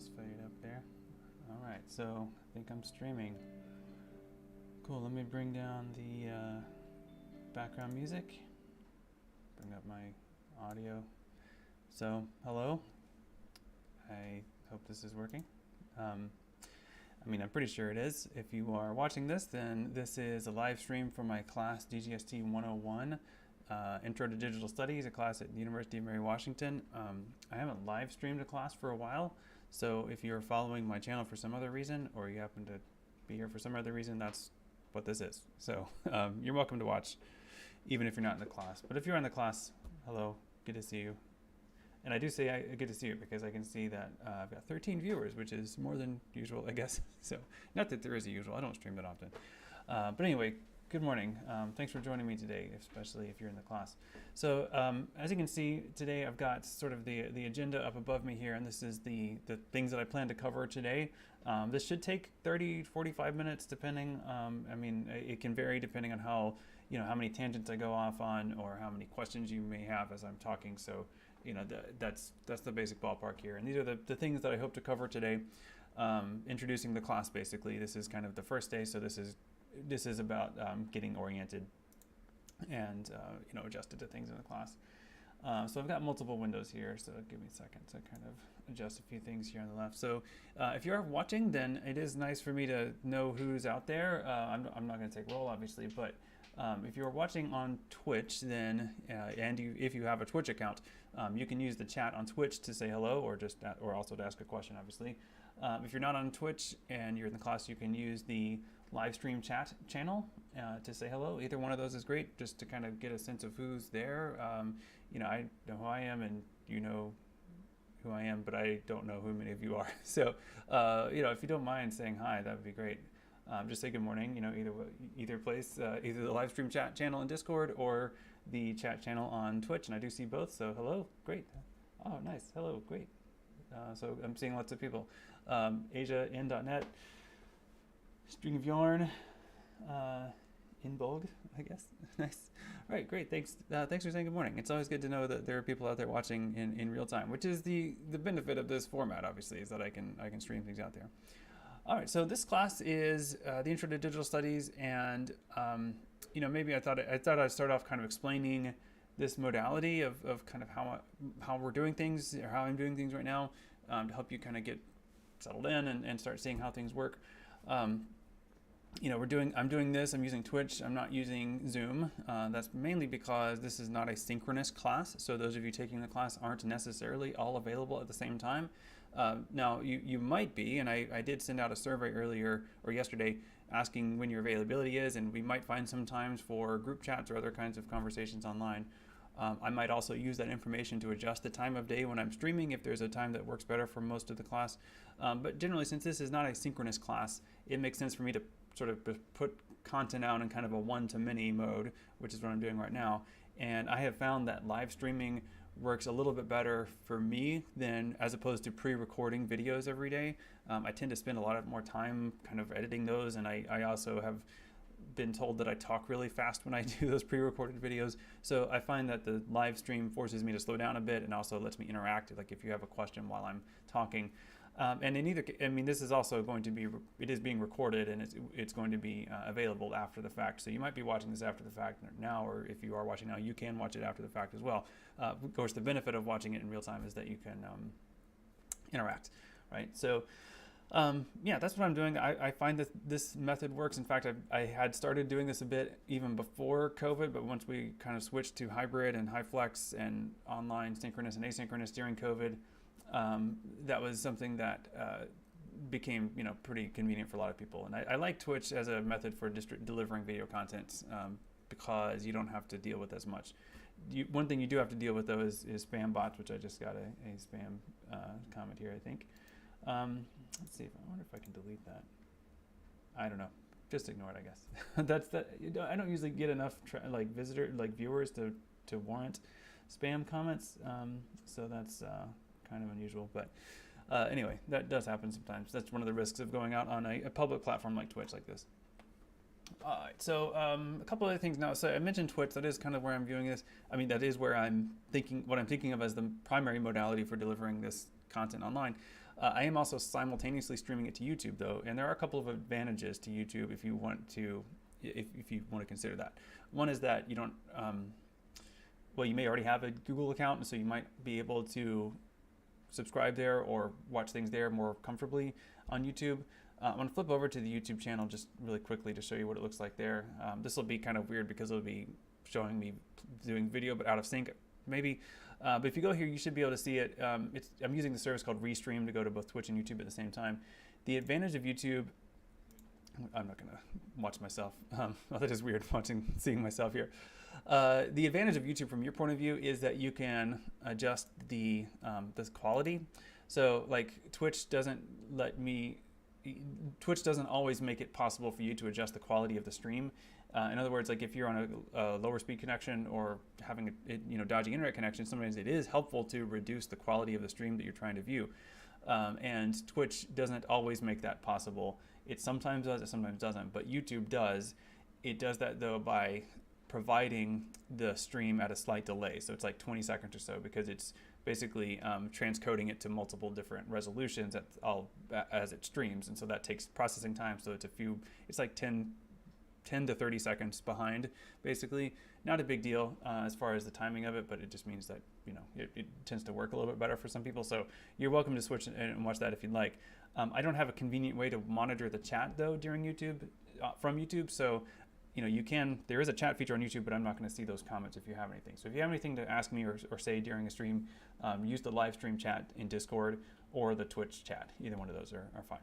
crossfade up there. All right, so I think I'm streaming. Cool, let me bring down the background music. Bring up my audio. So, hello. I hope this is working. I'm pretty sure it is. If you are watching this, then this is a live stream for my class DGST 101, Intro to Digital Studies, a class at the University of Mary Washington. I haven't live streamed a class for a while, so if you're following my channel for some other reason, or you happen to be here for some other reason, that's what this is. So you're welcome to watch, even if you're not in the class. But if you're in the class, hello, good to see you. And I do say I get to see it because I can see that I've got 13 viewers, which is more than usual, I guess. So not that there is a usual, I don't stream that often. But anyway, good morning. Thanks for joining me today, especially if you're in the class. So as you can see today, I've got sort of the agenda up above me here, and this is the things that I plan to cover today. This should take 30, 45 minutes, depending. It can vary depending on how many tangents I go off on or how many questions you may have as I'm talking. So that's the basic ballpark here, and these are the things that I hope to cover today. Introducing the class, basically. This is kind of the first day, so this is about getting oriented and adjusted to things in the class. So I've got multiple windows here, so give me a second to kind of adjust a few things here on the left. So if you are watching, then it is nice for me to know who's out there. I'm not going to take roll, obviously, but if you're watching on Twitch, then if you have a Twitch account, you can use the chat on Twitch to say hello, or also to ask a question, obviously. If you're not on Twitch and you're in the class, you can use the live stream chat channel to say hello. Either one of those is great, just to kind of get a sense of who's there. I know who I am, and you know who I am, but I don't know who many of you are. So, if you don't mind saying hi, that would be great. Just say good morning, either place, either the live stream chat channel in Discord or the chat channel on Twitch, and I do see both, so hello, great. Oh, nice, hello, great. So I'm seeing lots of people. AsiaN.net, String of Yarn, Inbolg, I guess. Nice. All right, great, thanks. Thanks for saying good morning. It's always good to know that there are people out there watching in real time, which is the benefit of this format, obviously, is that I can stream things out there. All right, so this class is the Intro to Digital Studies, and maybe I thought I'd start off kind of explaining this modality of kind of how we're doing things, or how I'm doing things right now, to help you kind of get settled in and start seeing how things work. I'm doing this. I'm using Twitch. I'm not using Zoom. That's mainly because this is not a synchronous class, so those of you taking the class aren't necessarily all available at the same time. Now, you might be, and I did send out a survey earlier or yesterday asking when your availability is, and we might find some times for group chats or other kinds of conversations online. I might also use that information to adjust the time of day when I'm streaming if there's a time that works better for most of the class. But generally, since this is not a synchronous class, it makes sense for me to sort of put content out in kind of a one-to-many mode, which is what I'm doing right now. And I have found that live streaming works a little bit better for me than as opposed to pre-recording videos every day. I tend to spend a lot more time kind of editing those, and I also have been told that I talk really fast when I do those pre-recorded videos. So I find that the live stream forces me to slow down a bit and also lets me interact, like if you have a question while I'm talking. And in either, this is also going to be, it is being recorded, and it's going to be available after the fact. So you might be watching this after the fact now, or if you are watching now, you can watch it after the fact as well. Of course, the benefit of watching it in real time is that you can interact, right? So that's what I'm doing. I find that this method works. In fact, I had started doing this a bit even before COVID, but once we kind of switched to hybrid and high flex and online synchronous and asynchronous during COVID, that was something that became pretty convenient for a lot of people. And I like Twitch as a method for delivering video content because you don't have to deal with as much. One thing you do have to deal with, though, is spam bots, which I just got a spam comment here, I think. Let's see. I wonder if I can delete that. I don't know. Just ignore it, I guess. I don't usually get enough viewers to warrant spam comments, so that's kind of unusual. But anyway, that does happen sometimes. That's one of the risks of going out on a public platform like Twitch like this. All right, so a couple other things now. So I mentioned Twitch. That is kind of where I'm viewing this. That is where what I'm thinking of as the primary modality for delivering this content online. I am also simultaneously streaming it to YouTube though, and there are a couple of advantages to YouTube if you want to consider that. One is that you don't, well, you may already have a Google account, and so you might be able to subscribe there or watch things there more comfortably on YouTube. I'm going to flip over to the YouTube channel just really quickly to show you what it looks like there. This will be kind of weird because it'll be showing me doing video but out of sync maybe. But if you go here, you should be able to see it. I'm using the service called Restream to go to both Twitch and YouTube at the same time. The advantage of YouTube, I'm not going to watch myself. Well, that is weird seeing myself here. The advantage of YouTube from your point of view is that you can adjust the quality. So like Twitch doesn't always make it possible for you to adjust the quality of the stream. In other words, like if you're on a lower speed connection or having a dodgy internet connection, sometimes it is helpful to reduce the quality of the stream that you're trying to view. And Twitch doesn't always make that possible. It sometimes does, it sometimes doesn't, but YouTube does. It does that though by providing the stream at a slight delay. So it's like 20 seconds or so, because it's basically transcoding it to multiple different resolutions as it streams. And so that takes processing time. So it's like 10 to 30 seconds behind, basically. Not a big deal as far as the timing of it, but it just means that, it tends to work a little bit better for some people. So you're welcome to switch and watch that if you'd like. I don't have a convenient way to monitor the chat though during YouTube, from YouTube. So, there is a chat feature on YouTube, but I'm not going to see those comments if you have anything. So if you have anything to ask me or say during a stream, use the live stream chat in Discord or the Twitch chat. Either one of those are fine.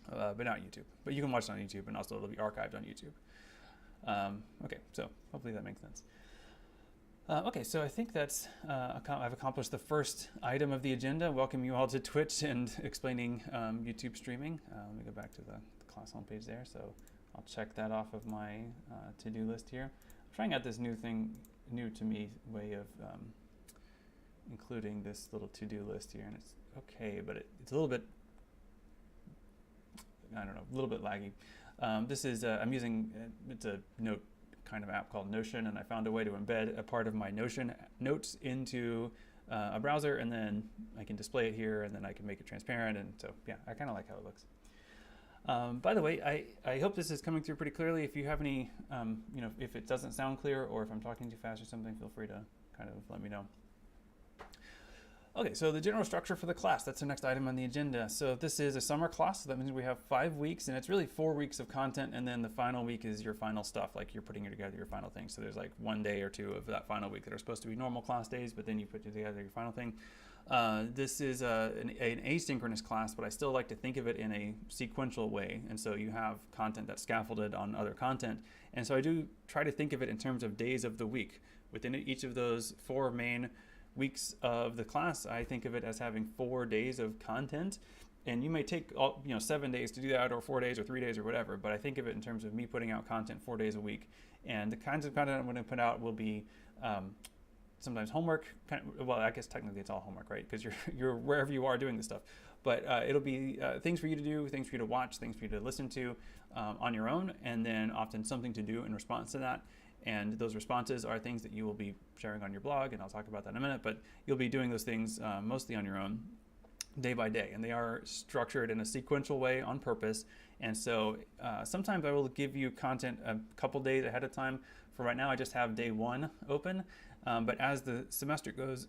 But not YouTube. But you can watch it on YouTube, and also it'll be archived on YouTube. Okay, so hopefully that makes sense. Okay, so I think that's I've accomplished the first item of the agenda. Welcome you all to Twitch and explaining YouTube streaming. Let me go back to the class homepage there. So I'll check that off of my to-do list here. I'm trying out this new to me way of including this little to-do list here, and it's okay, but it's a little bit, I don't know, a little bit laggy. This is, I'm using, it's a note kind of app called Notion, and I found a way to embed a part of my Notion notes into a browser, and then I can display it here, and then I can make it transparent, and so yeah, I kind of like how it looks. By the way, I hope this is coming through pretty clearly. If you have any, if it doesn't sound clear or if I'm talking too fast or something, feel free to kind of let me know. Okay, so the general structure for the class, that's the next item on the agenda. So this is a summer class, so that means we have 5 weeks, and it's really 4 weeks of content, and then the final week is your final stuff, like you're putting together your final thing. So there's like 1 day or 2 of that final week that are supposed to be normal class days, but then you put together your final thing. This is an asynchronous class, but I still like to think of it in a sequential way, and so you have content that's scaffolded on other content, and so I do try to think of it in terms of days of the week. Within each of those 4 main weeks of the class, I think of it as having 4 days of content, and you may take 7 days to do that, or 4 days, or 3 days, or whatever, but I think of it in terms of me putting out content 4 days a week, and the kinds of content I'm going to put out will be sometimes homework, well, I guess technically it's all homework, right, because you're wherever you are doing this stuff, but it'll be things for you to do, things for you to watch, things for you to listen to on your own, and then often something to do in response to that. And those responses are things that you will be sharing on your blog, and I'll talk about that in a minute, but you'll be doing those things mostly on your own, day by day, and they are structured in a sequential way on purpose. And so sometimes I will give you content a couple days ahead of time. For right now, I just have day 1 open, but as the semester goes,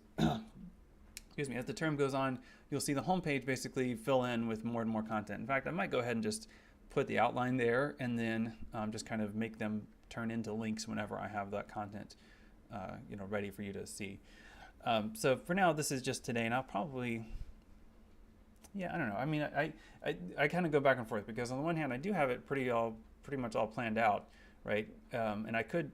excuse me, as the term goes on, you'll see the homepage basically fill in with more and more content. In fact, I might go ahead and just put the outline there, and then just kind of make them turn into links whenever I have that content ready for you to see. So for now, this is just today, and I'll probably, I don't know. I mean, I kind of go back and forth, because on the one hand, I do have it pretty much all planned out, right? And I could,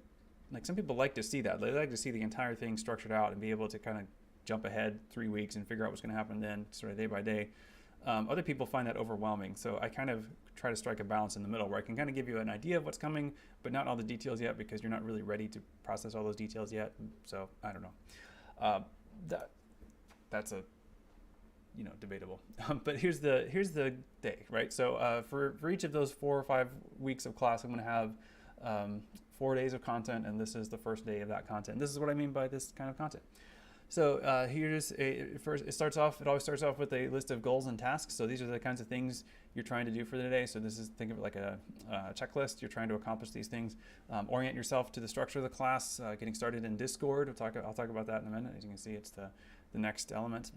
like, some people like to see that. They like to see the entire thing structured out and be able to kind of jump ahead 3 weeks and figure out what's going to happen then, sort of day by day. Other people find that overwhelming, so I kind of try to strike a balance in the middle, where I can kind of give you an idea of what's coming, but not all the details yet, because you're not really ready to process all those details yet. So I don't know. That's a debatable. But here's the day, right? So for each of those 4 or 5 weeks of class, I'm going to have 4 days of content, and this is the first day of that content. And this is what I mean by this kind of content. So first, it always starts off with a list of goals and tasks. So these are the kinds of things you're trying to do for the day. So think of it like a checklist. You're trying to accomplish these things. Orient yourself to the structure of the class, getting started in Discord. I'll talk about that in a minute. As you can see, it's the next element.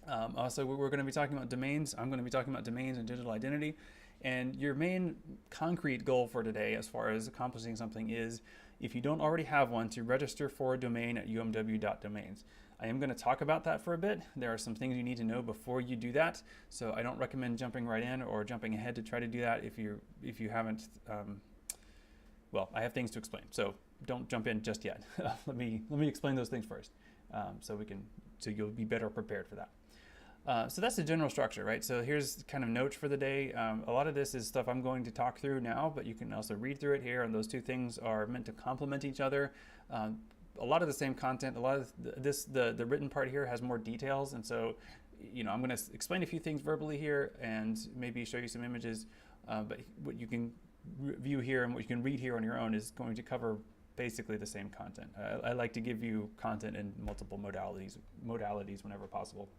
Also, we're going to be talking about domains. I'm going to be talking about domains and digital identity. And your main concrete goal for today, as far as accomplishing something, is, if you don't already have one, to register for a domain at umw.domains. I am going to talk about that for a bit. There are some things you need to know before you do that, so I don't recommend jumping right in or jumping ahead to try to do that if you haven't. Well, I have things to explain, so don't jump in just yet. let me explain those things first, so you'll be better prepared for that. So that's the general structure, right? So here's kind of notes for the day. A lot of this is stuff I'm going to talk through now, but you can also read through it here, and those two things are meant to complement each other. A lot of the same content, a lot of the written part here has more details, and so I'm going to explain a few things verbally here and maybe show you some images, but what you can view here and what you can read here on your own is going to cover basically the same content. I like to give you content in multiple modalities whenever possible.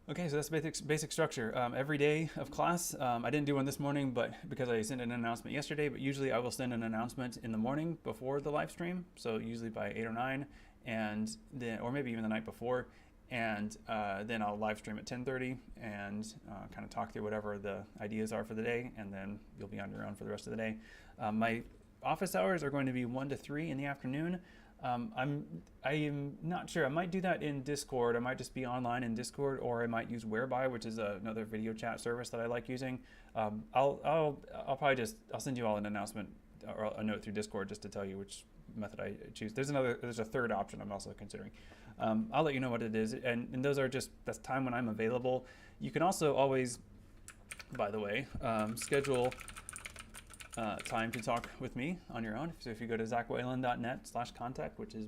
Okay, so that's basic structure. Every day of class, I didn't do one this morning, but because I sent an announcement yesterday, but usually I will send an announcement in the morning before the live stream, so usually by 8 or 9, and then, or maybe even the night before, and then I'll live stream at 10:30 and kind of talk through whatever the ideas are for the day, and then you'll be on your own for the rest of the day. My office hours are going to be 1 to 3 in the afternoon. I am not sure. I might do that in Discord. I might just be online in Discord, or I might use Whereby, which is another video chat service that I like using. I'll send you all an announcement or a note through Discord just to tell you which method I choose. There's a third option I'm also considering. I'll let you know what it is, and those are that's time when I'm available. You can also always, by the way, schedule time to talk with me on your own. So if you go to zachwhalen.net/contact, which is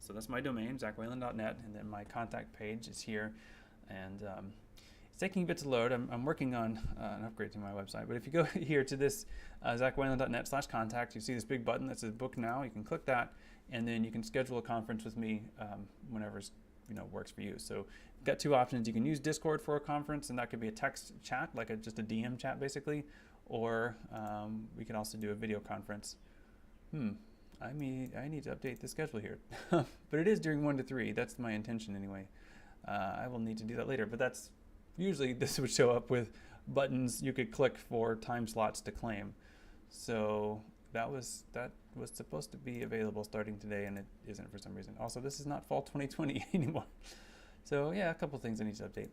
that's my domain, zachwhalen.net, and then my contact page is here, and it's taking a bit to load. I'm working on an upgrade to my website, but if you go here to this zachwhalen.net/contact, you see this big button that says book now. You can click that, and then you can schedule a conference with me whenever works for you. So you've got two options. You can use Discord for a conference, and that could be a text chat, like just a DM chat basically, or we can also do a video conference. I need to update the schedule here, but it is during 1 to 3. That's my intention anyway. I will need to do that later, but that's usually this would show up with buttons you could click for time slots to claim. So that was supposed to be available starting today, and it isn't for some reason. Also, this is not fall 2020 anymore. So yeah, a couple things I need to update.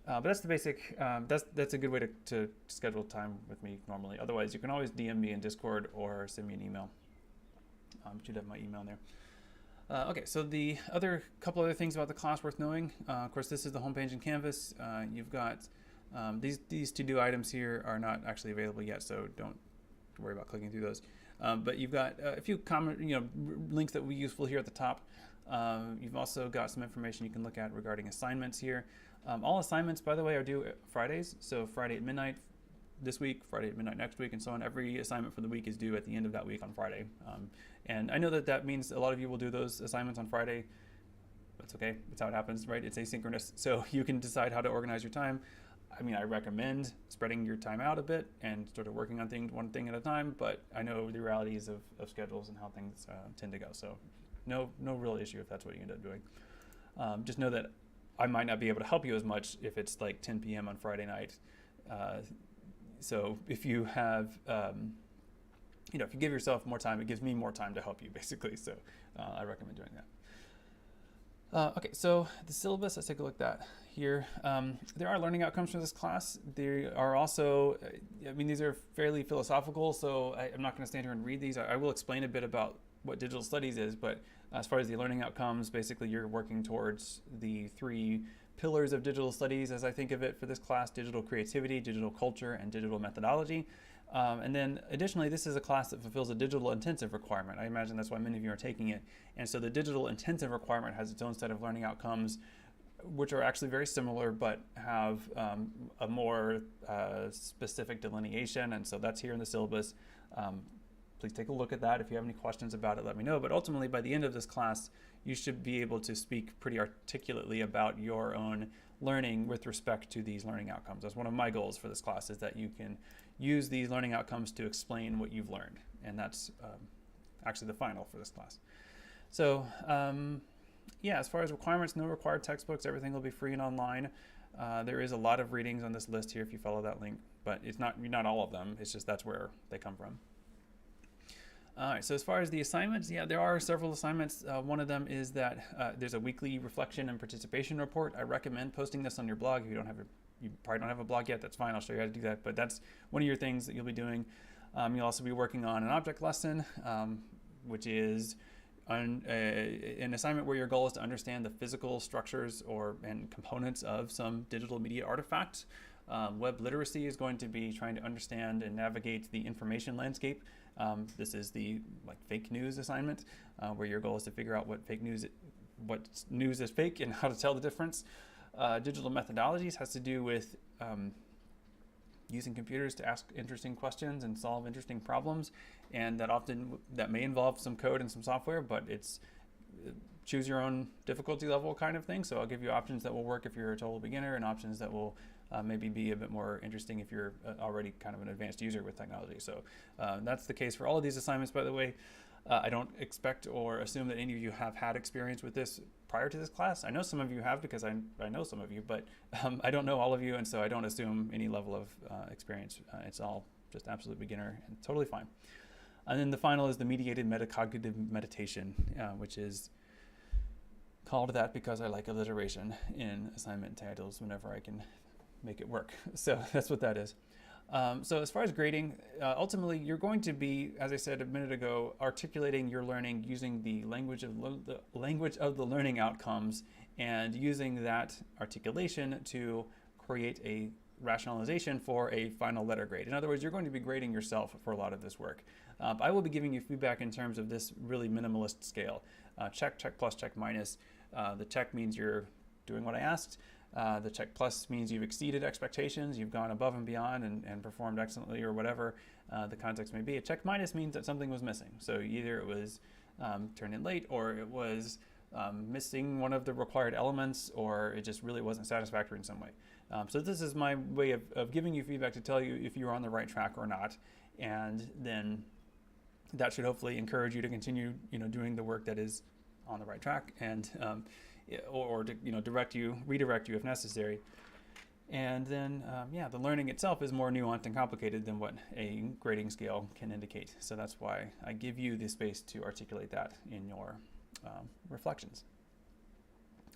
But that's the basic. That's a good way to schedule time with me normally. Otherwise, you can always DM me in Discord or send me an email. You should have my email there. Okay, so the couple other things about the class worth knowing. Of course, this is the homepage in Canvas. You've got these to-do items here are not actually available yet, so don't worry about clicking through those. But you've got a few common links that will be useful here at the top. You've also got some information you can look at regarding assignments here. All assignments, by the way, are due Fridays, so Friday at midnight this week, Friday at midnight next week, and so on. Every assignment for the week is due at the end of that week on Friday. And I know that means a lot of you will do those assignments on Friday. That's okay. That's how it happens, right? It's asynchronous, so you can decide how to organize your time. I mean, I recommend spreading your time out a bit and sort of working on one thing at a time, but I know the realities of schedules and how things tend to go, so no real issue if that's what you end up doing. Just know that I might not be able to help you as much if it's like 10 p.m. on Friday night. So if you have, if you give yourself more time, it gives me more time to help you, basically. So I recommend doing that. Okay, so the syllabus, let's take a look at that here. There are learning outcomes for this class. There are also, these are fairly philosophical, so I'm not going to stand here and read these. I will explain a bit about what digital studies is, but as far as the learning outcomes, basically you're working towards the 3 pillars of digital studies, as I think of it for this class: digital creativity, digital culture, and digital methodology. And then additionally, this is a class that fulfills a digital intensive requirement. I imagine that's why many of you are taking it. And so the digital intensive requirement has its own set of learning outcomes, which are actually very similar, but have a more specific delineation. And so that's here in the syllabus. please take a look at that. If you have any questions about it, let me know. But ultimately, by the end of this class, you should be able to speak pretty articulately about your own learning with respect to these learning outcomes. That's one of my goals for this class, is that you can use these learning outcomes to explain what you've learned. And that's actually the final for this class. So yeah, as far as requirements, no required textbooks. Everything will be free and online. There is a lot of readings on this list here if you follow that link, but it's not all of them. It's just that's where they come from. All right, so as far as the assignments, yeah, there are several assignments. One of them is that there's a weekly reflection and participation report. I recommend posting this on your blog. If you probably don't have a blog yet, that's fine. I'll show you how to do that, but that's one of your things that you'll be doing. You'll also be working on an object lesson, which is an assignment where your goal is to understand the physical structures and components of some digital media artifact. Web literacy is going to be trying to understand and navigate the information landscape. This is the fake news assignment, where your goal is to figure out what news is fake and how to tell the difference. Digital methodologies has to do with using computers to ask interesting questions and solve interesting problems, and that may involve some code and some software, but it's choose your own difficulty level kind of thing. So I'll give you options that will work if you're a total beginner, and options that will maybe be a bit more interesting if you're already kind of an advanced user with technology. So that's the case for all of these assignments, by the way. I don't expect or assume that any of you have had experience with this prior to this class. I know some of you have, because I know some of you, but I don't know all of you, and so I don't assume any level of experience. It's all just absolute beginner and totally fine. And then the final is the mediated metacognitive meditation, which is called that because I like alliteration in assignment titles whenever I can make it work. So that's what that is. So as far as grading, ultimately you're going to be, as I said a minute ago, articulating your learning using the language of the learning outcomes, and using that articulation to create a rationalization for a final letter grade. In other words, you're going to be grading yourself for a lot of this work. I will be giving you feedback in terms of this really minimalist scale. Check, check plus, check minus. The check means you're doing what I asked. The check plus means you've exceeded expectations, you've gone above and beyond and performed excellently, or whatever the context may be. A check minus means that something was missing. So either it was turned in late, or it was missing one of the required elements, or it just really wasn't satisfactory in some way. So this is my way of giving you feedback to tell you if you're on the right track or not. And then that should hopefully encourage you to continue doing the work that is on the right track, and or to redirect you if necessary. And then yeah, the learning itself is more nuanced and complicated than what a grading scale can indicate. So that's why I give you the space to articulate that in your reflections.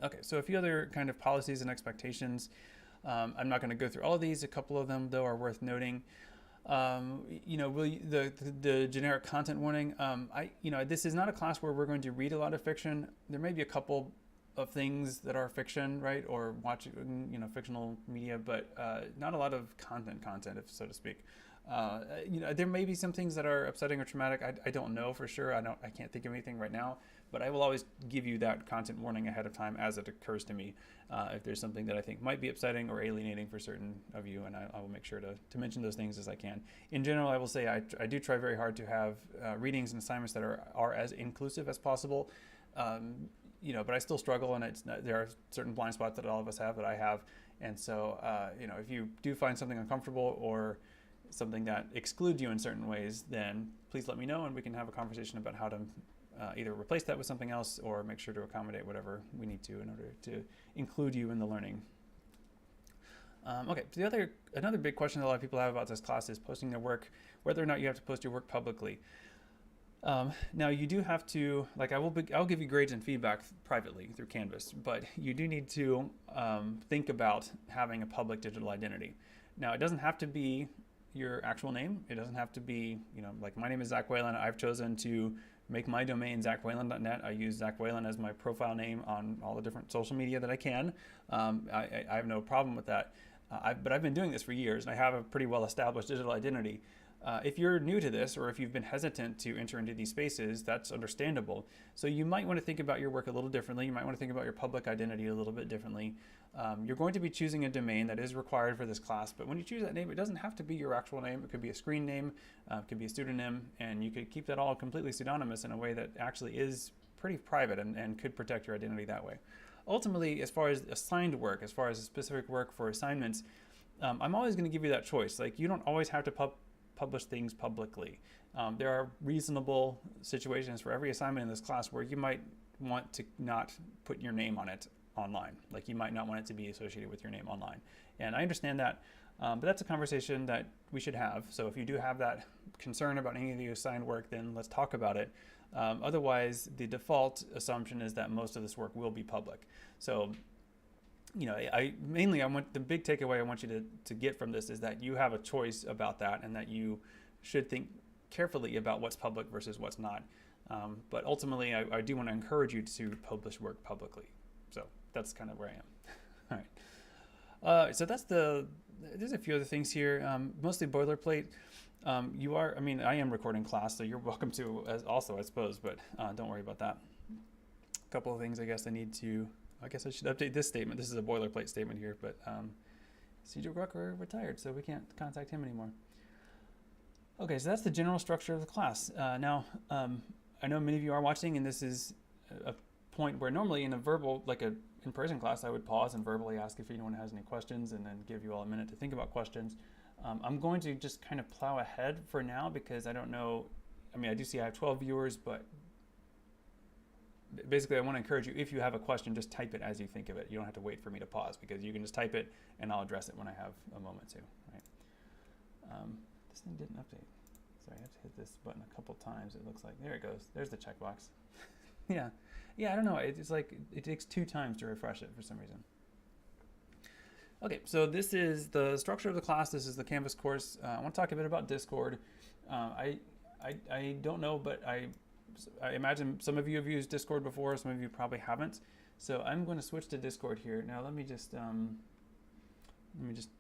Okay, so a few other kind of policies and expectations. I'm not going to go through all of these. A couple of them, though, are worth noting. The generic content warning. This is not a class where we're going to read a lot of fiction. There may be a couple of things that are fiction, right, or watch fictional media, but not a lot of content, if so to speak. There may be some things that are upsetting or traumatic. I don't know for sure. I can't think of anything right now, but I will always give you that content warning ahead of time as it occurs to me. If there's something that I think might be upsetting or alienating for certain of you, and I will make sure to mention those things as I can. In general, I will say I do try very hard to have readings and assignments that are as inclusive as possible. But I still struggle, and there are certain blind spots that all of us have, that I have. And so, if you do find something uncomfortable or something that excludes you in certain ways, then please let me know, and we can have a conversation about how to either replace that with something else or make sure to accommodate whatever we need to in order to include you in the learning. Okay, so another big question that a lot of people have about this class is posting their work, whether or not you have to post your work publicly. Now you do have to, I'll give you grades and feedback privately through Canvas, but you do need to think about having a public digital identity. Now it doesn't have to be your actual name. It doesn't have to be, my name is Zach Whalen. I've chosen to make my domain zachwhalen.net. I use Zach Whalen as my profile name on all the different social media that I can. I have no problem with that. But I've been doing this for years, and I have a pretty well-established digital identity. If you're new to this, or if you've been hesitant to enter into these spaces, that's understandable. So you might want to think about your work a little differently. You might want to think about your public identity a little bit differently. You're going to be choosing a domain that is required for this class, but when you choose that name, it doesn't have to be your actual name. It could be a screen name, it could be a pseudonym, and you could keep that all completely pseudonymous in a way that actually is pretty private and could protect your identity that way. Ultimately, as far as assigned work, as far as specific work for assignments, I'm always going to give you that choice. Like, you don't always have to publish things publicly. There are reasonable situations for every assignment in this class where you might want to not put your name on it online. Like, you might not want it to be associated with your name online. And I understand that, but that's a conversation that we should have. So if you do have that concern about any of the assigned work, then let's talk about it. Otherwise, the default assumption is that most of this work will be public. So, you know, the big takeaway I want you to get from this is that you have a choice about that, and that you should think carefully about what's public versus what's not. But ultimately, I do want to encourage you to publish work publicly. So that's kind of where I am. All right. So there's a few other things here, mostly boilerplate. I am recording class, so you're welcome to also, I suppose, but don't worry about that. A couple of things I guess I should update this statement. This is a boilerplate statement here, but C.J. Rucker retired, so we can't contact him anymore. Okay, so that's the general structure of the class. Now, I know many of you are watching, and this is a point where normally in a verbal, like a in-person class, I would pause and verbally ask if anyone has any questions, and then give you all a minute to think about questions. I'm going to just kind of plow ahead for now because I don't know. I mean, I do see I have 12 viewers, but basically I want to encourage you, if you have a question, just type it as you think of it. You don't have to wait for me to pause, because you can just type it and I'll address it when I have a moment to. Right? This thing didn't update. Sorry, I have to hit this button a couple times. It looks like, there it goes. There's the checkbox. Yeah, I don't know. It's like it takes 2 times to refresh it for some reason. Okay, so this is the structure of the class. This is the Canvas course. I want to talk a bit about Discord. I don't know, but I imagine some of you have used Discord before. Some of you probably haven't. So I'm going to switch to Discord here. Now let me just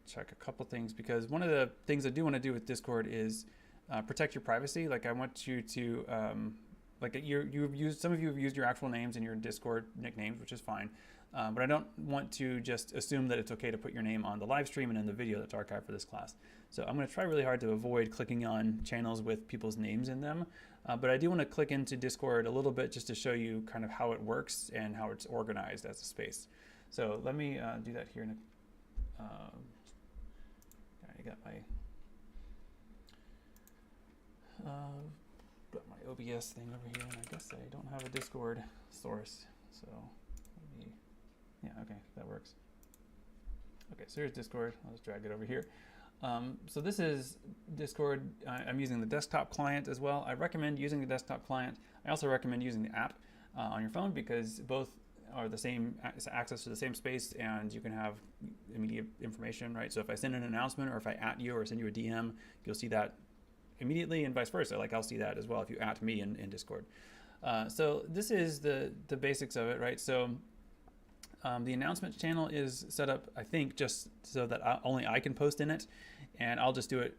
check a couple things, because one of the things I do want to do with Discord is protect your privacy. Like, I want you to some of you have used your actual names in your Discord nicknames, which is fine. But I don't want to just assume that it's okay to put your name on the live stream and in the video that's archived for this class. So I'm going to try really hard to avoid clicking on channels with people's names in them. But I do want to click into Discord a little bit just to show you kind of how it works and how it's organized as a space. So let me do that here. I got my OBS thing over here, and I guess I don't have a Discord source. So let me, yeah, okay, that works. Okay, so here's Discord. I'll just drag it over here. So this is Discord. I'm using the desktop client as well. I recommend using the desktop client. I also recommend using the app on your phone, because both are the same access to the same space, and you can have immediate information, right? So if I send an announcement, or if I @ you or send you a DM, you'll see that immediately, and vice versa. Like, I'll see that as well if you @ me in Discord. So this is the basics of it, right? So the announcements channel is set up, I think, just so that only I can post in it, and I'll just do it.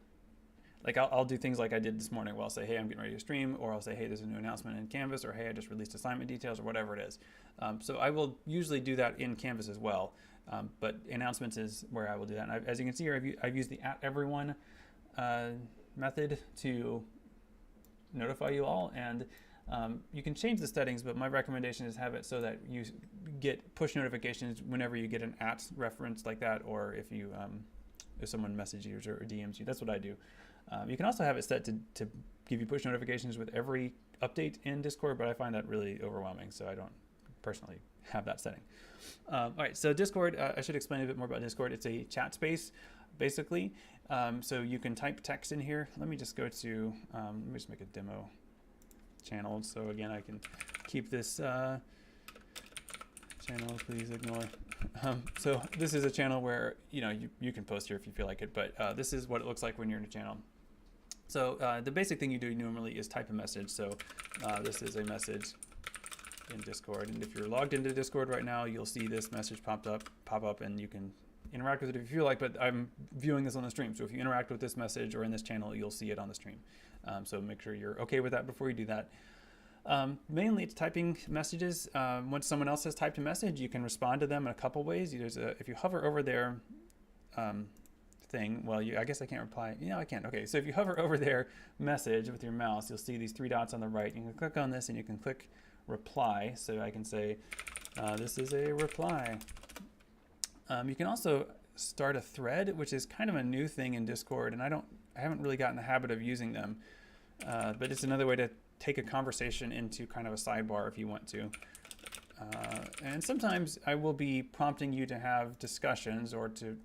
Like, I'll do things like I did this morning, where I'll say, hey, I'm getting ready to stream, or I'll say, hey, there's a new announcement in Canvas, or hey, I just released assignment details, or whatever it is. So I will usually do that in Canvas as well, but announcements is where I will do that. And as you can see here, I've used the @everyone method to notify you all, and you can change the settings, but my recommendation is have it so that you get push notifications whenever you get an @ reference like that, or if you if someone messages you or DMs you. That's what I do. You can also have it set to give you push notifications with every update in Discord, but I find that really overwhelming, so I don't personally have that setting. All right, so Discord, I should explain a bit more about Discord. It's a chat space, basically. So you can type text in here. Let me just go to, let me just make a demo channel. So again, I can keep this channel, please ignore. So this is a channel where, you can post here if you feel like it, but this is what it looks like when you're in a channel. So the basic thing you do normally is type a message. So this is a message in Discord, and if you're logged into Discord right now, you'll see this message pop up, and you can interact with it if you feel like, but I'm viewing this on the stream. So if you interact with this message or in this channel, you'll see it on the stream. So make sure you're okay with that before you do that. Mainly it's typing messages. Once someone else has typed a message, you can respond to them in a couple ways. If you hover over their thing, well, I guess I can't reply. I can. Okay, so if you hover over their message with your mouse, you'll see these 3 dots on the right. You can click on this and you can click reply. So I can say, this is a reply. You can also start a thread, which is kind of a new thing in Discord, and I haven't really gotten the habit of using them, but it's another way to take a conversation into kind of a sidebar if you want to. And sometimes I will be prompting you to have discussions or to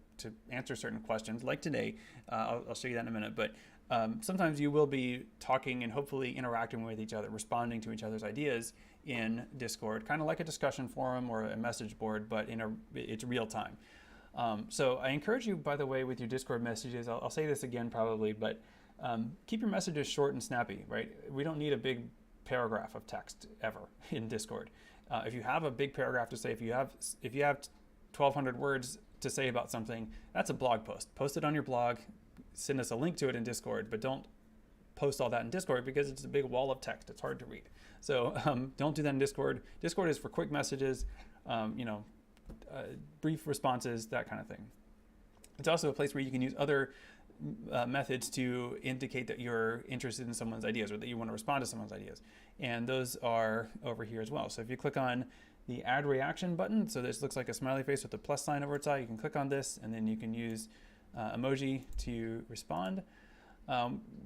answer certain questions, like today. I'll show you that in a minute, but sometimes you will be talking and hopefully interacting with each other, responding to each other's ideas in Discord, kind of like a discussion forum or a message board, but it's real time. So I encourage you, by the way, with your Discord messages, I'll say this again probably, but keep your messages short and snappy, right? We don't need a big paragraph of text ever in Discord. If you have a big paragraph to say, if you have 1,200 words to say about something, that's a blog post. Post it on your blog, send us a link to it in Discord, but don't post all that in Discord because it's a big wall of text. It's hard to read. So don't do that in Discord. Discord is for quick messages, brief responses, that kind of thing. It's also a place where you can use other methods to indicate that you're interested in someone's ideas or that you want to respond to someone's ideas. And those are over here as well. So if you click on the add reaction button, so this looks like a smiley face with a plus sign over its eye, you can click on this and then you can use emoji to respond.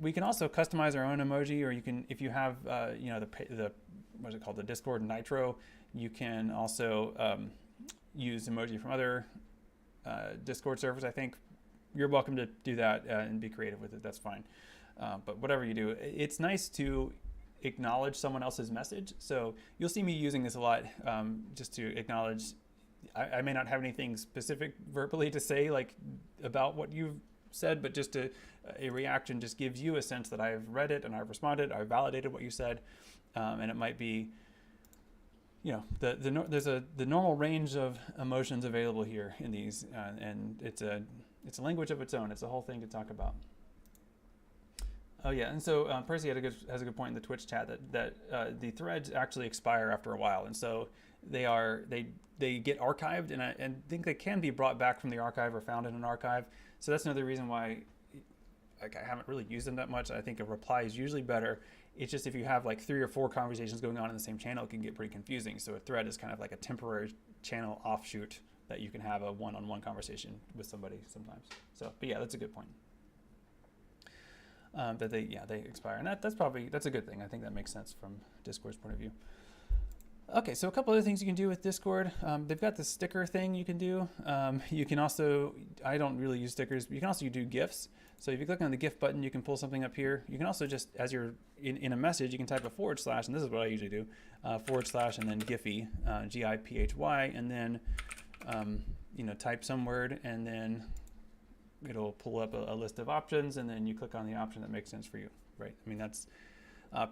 We can also customize our own emoji, or you can, if you have, the what's it called, the Discord Nitro, you can also use emoji from other Discord servers. I think you're welcome to do that and be creative with it. That's fine. But whatever you do, it's nice to acknowledge someone else's message. So you'll see me using this a lot, just to acknowledge. I may not have anything specific verbally to say, like about what you've said, but just a reaction just gives you a sense that I've read it and I've responded, I've validated what you said, and it might be, there's the normal range of emotions available here in these, and it's a language of its own. It's a whole thing to talk about. Oh yeah, and so Percy has a good point in the Twitch chat that the threads actually expire after a while, and so they get archived, and I think they can be brought back from the archive or found in an archive. So that's another reason why I haven't really used them that much. I think a reply is usually better. It's just if you have like 3 or 4 conversations going on in the same channel, it can get pretty confusing. So a thread is kind of like a temporary channel offshoot that you can have a one-on-one conversation with somebody sometimes. So, but yeah, that's a good point. That they expire, and that's a good thing. I think that makes sense from Discord's point of view. Okay, so a couple other things you can do with Discord. They've got the sticker thing you can do. You can also, I don't really use stickers, but you can also do GIFs. So if you click on the GIF button, you can pull something up here. You can also just, as you're in a message, you can type a /, and this is what I usually do, / and then Giphy, G-I-P-H-Y, and then type some word, and then it'll pull up a list of options, and then you click on the option that makes sense for you, right? I mean, that's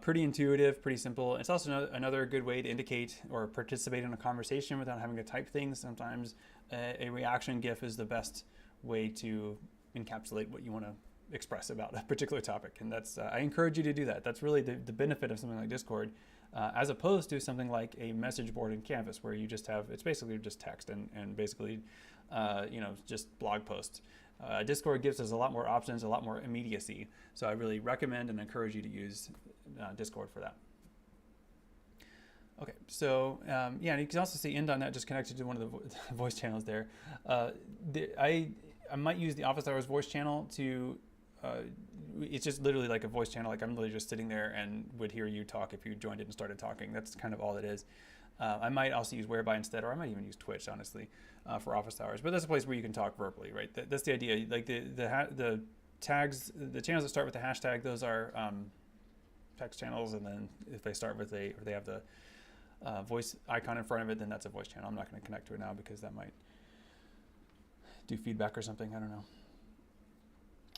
pretty intuitive, pretty simple. It's also another good way to indicate or participate in a conversation without having to type things. Sometimes a reaction GIF is the best way to encapsulate what you want to express about a particular topic, and that's I encourage you to do that. That's really the benefit of something like Discord, as opposed to something like a message board in Canvas, where you just have, it's basically just text and basically just blog posts. Discord gives us a lot more options, a lot more immediacy. So I really recommend and encourage you to use Discord for that. Okay, so and you can also see end.net just connected to one of the voice channels there. I might use the Office Hours voice channel to, it's just literally like a voice channel, like I'm literally just sitting there and would hear you talk if you joined it and started talking. That's kind of all it is. I might also use Whereby instead, or I might even use Twitch, honestly, for Office Hours. But that's a place where you can talk verbally, right? That's the idea. Like the tags, the channels that start with the hashtag, those are text channels, and then if they start with or they have the voice icon in front of it, then that's a voice channel. I'm not going to connect to it now because that might do feedback or something. I don't know.